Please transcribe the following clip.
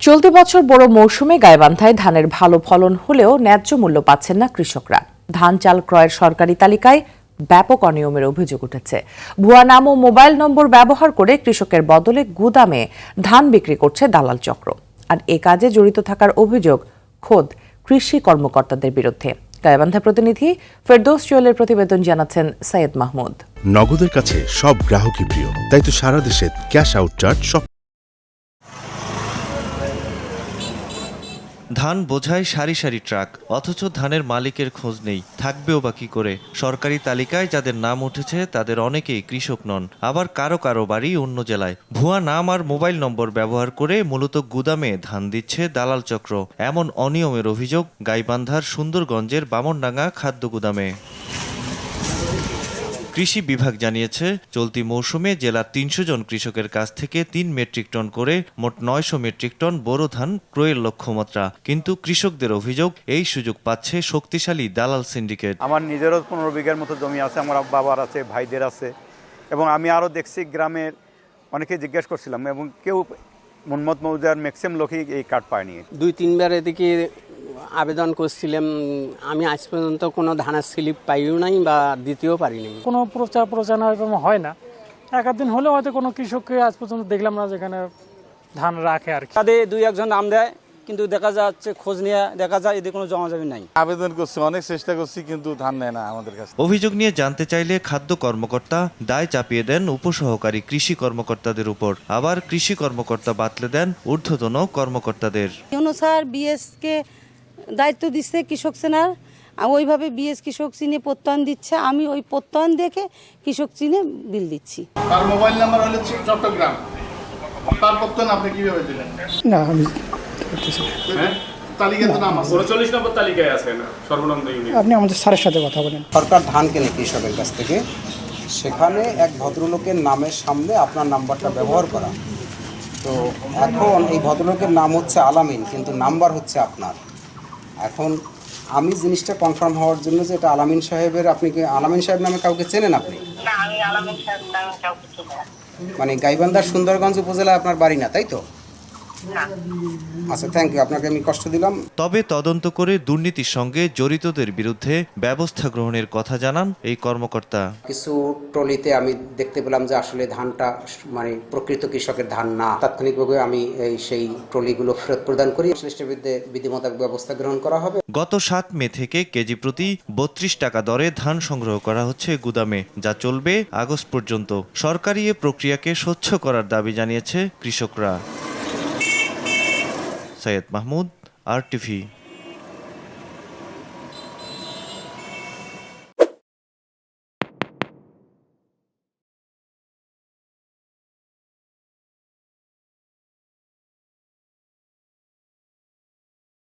চলতি বছর বড় মৌসুমে গাইবান্ধায় ধানের ভালো ফলন হলেও ন্যায্য মূল্য পাচ্ছেন না কৃষকরা। ধান চাল ক্রয়ের সরকারি তালিকায় ব্যাপক অনিয়মের অভিযোগ উঠেছে। ভুয়া নাম ও মোবাইল নম্বর ব্যবহার করে কৃষকের বদলে গুদামে ধান বিক্রি করছে দালাল চক্র। আর এ কাজে জড়িত থাকার অভিযোগ খোদ কৃষি কর্মকর্তাদের বিরুদ্ধে। গাইবান্ধা প্রতিনিধি ফেরদৌস জুয়েলের প্রতিবেদন জানাচ্ছেন সৈয়দ মাহমুদ। নগদের কাছে সব গ্রাহকই প্রিয়, তাই তো সারা দেশে ক্যাশ আউট চার্জ সব। ধান বোঝায় সারি সারি ট্রাক, অথচ ধানের মালিকের খোঁজ নেই। থাকবেও বা কি করে? সরকারি তালিকায় যাদের নাম উঠেছে তাদের অনেকেই কৃষক নন, আবার কারো কারো বাড়ি অন্য জেলায়। ভুয়া নাম আর মোবাইল নম্বর ব্যবহার করে মূলত গুদামে ধান দিচ্ছে দালাল চক্র। এমন অনিয়মের অভিযোগ গাইবান্ধার সুন্দরগঞ্জের বামনডাঙ্গা খাদ্য গুদামে। কৃষি বিভাগ জানিয়েছে, চলতি মৌসুমে জেলার ৩০০ জন কৃষকের কাছ থেকে ৩ মেট্রিক টন করে মোট ৯০০ মেট্রিক টন বোরো ধান ক্রয়ের লক্ষ্যমাত্রা। কিন্তু কৃষকদের অভিযোগ, এই সুযোগ পাচ্ছে শক্তিশালী দালাল সিন্ডিকেট। আমার নিজেরও ১৫ বিঘার মতো জমি আছে, আমার বাবার আছে, ভাইদের আছে, এবং আমি আরও দেখছি গ্রামের অনেকে জিজ্ঞেস করছিলাম এবং কেউ মোহাম্মদ মৌজার ম্যাক্সিমাম লোকই এই কার্ড পায়নি। ২-৩ বার এদিকে আবেদন করছিলাম, আমি আজ পর্যন্ত কোনো ধানের স্লিপ পাইও নাই বা দিতেও পারিনি। কোনো প্রচারণা হয় না। এক দিন হলেও হয়তো কোনো কৃষককে আজ পর্যন্ত দেখলাম না যেখানে ধান রাখে আর কি। তাদের ২-১ নাম দেয়, কিন্তু দেখা যাচ্ছে খোঁজ নিয়ে দেখা যায় এদের কোনো জমাজমি নাই। আবেদন করছি, অনেক চেষ্টা করছি, কিন্তু ধান নেয় না আমাদের কাছে। অভিযোগ নিয়ে জানতে চাইলে খাদ্য কর্মকর্তা দায় চাপিয়ে দেন উপসহকারী কৃষি কর্মকর্তাদের উপর। আবার কৃষি কর্মকর্তা বাতলে দেন ঊর্ধ্বতন কর্মকর্তাদের। স্যার বিএসকে দায়িত্ব দিচ্ছে কৃষক সেনার, ওইভাবে বিএস কৃষক চিনে প্রত্যয়ন দিচ্ছে, আমি ওই প্রত্যয়ন দেখে কৃষক চিনে বিল দিচ্ছি। তার মোবাইল নাম্বার হলো চট্টগ্রাম, তার প্রত্যয়ন আপনি কিভাবে দিলেন? না, আমি তালিকায় তো নাম আছে, 39 নম্বর তালিকায় আছে না সর্বনিম্ন ইউনিট। আপনি আমাদের স্যারের সাথে কথা বলেন। সরকার ধান কেনে কৃষকের কাছ থেকে, সেখানে এক ভদ্রলোকের নামের সামনে আপনার নাম্বারটা ব্যবহার করা। তো এখন এই ভদ্রলোকের নাম হচ্ছে আলামিন, কিন্তু নাম্বার হচ্ছে আপনার। এখন আমি জিনিসটা কনফার্ম হওয়ার জন্য যে এটা আলামিন সাহেবের, আপনি কি আলামিন সাহেব নামে কাউকে চেনেন? আপনি মানে গাইবান্ধার সুন্দরগঞ্জ উপজেলায় আপনার বাড়ি না, তাই তো? আচ্ছা, থ্যাংক ইউ, আপনাকে আমি কষ্ট দিলাম। তবে তদন্ত করে দুর্নীতির সঙ্গে জড়িতদের বিরুদ্ধে ব্যবস্থা গ্রহণের কথা জানান এই কর্মকর্তা। কিছু ট্রলিতে আমি দেখতে পেলাম যে আসলে ধানটা মানে প্রকৃত কৃষকের ধান না। তাৎক্ষণিকভাবে আমি সেই ট্রলিগুলো ফেরত প্রদান করি। সংশ্লিষ্টের বিরুদ্ধে বিধিমোতাবেক ব্যবস্থা গ্রহণ করা হবে। গত ৭ মে থেকে কেজি প্রতি ৩২ টাকা দরে ধান সংগ্রহ করা হচ্ছে গুদামে, যা চলবে আগস্ট পর্যন্ত। সরকারি এ প্রক্রিয়াকে স্বচ্ছ করার দাবি জানিয়েছে কৃষকরা। সৈয়দ মাহমুদ, RTV।